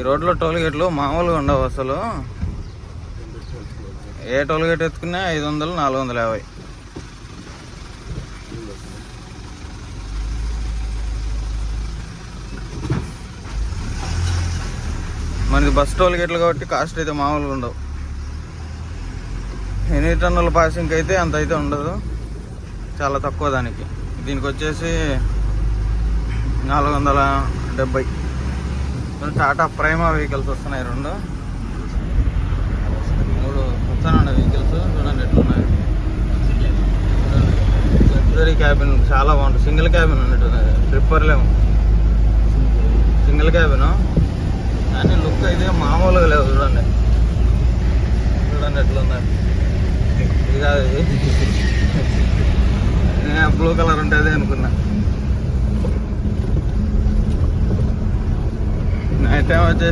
ఈ రోడ్లో టోల్ గేట్లు మామూలుగా ఉండవు అసలు. ఏ టోల్ గేట్ ఎత్తుకున్నా 500, 450. మనకి బస్ టోల్ గేట్లు కాబట్టి కాస్ట్ అయితే మామూలుగా ఉండవు. 8 టన్నుల పాసింగ్ అయితే అంత అయితే ఉండదు, చాలా తక్కువ దానికి. దీనికి వచ్చేసి 470. టాటా ప్రైమా వెహికల్స్ వస్తున్నాయి 2, 3 వస్తానండి వెహికల్స్. చూడండి ఎట్లున్నాయి. లగ్జరీ క్యాబిన్ చాలా బాగుంటుంది. సింగిల్ క్యాబిన్ ఉన్నట్టున్నది, ట్రిప్పర్లేము. సింగిల్ క్యాబిన్ కానీ లుక్ అయితే మామూలుగా లేవు. చూడండి ఎట్లున్నాయి. ఇది కాదు, బ్లూ కలర్ ఉంటే అదే అనుకున్నా. నైట్ టైం వచ్చేసి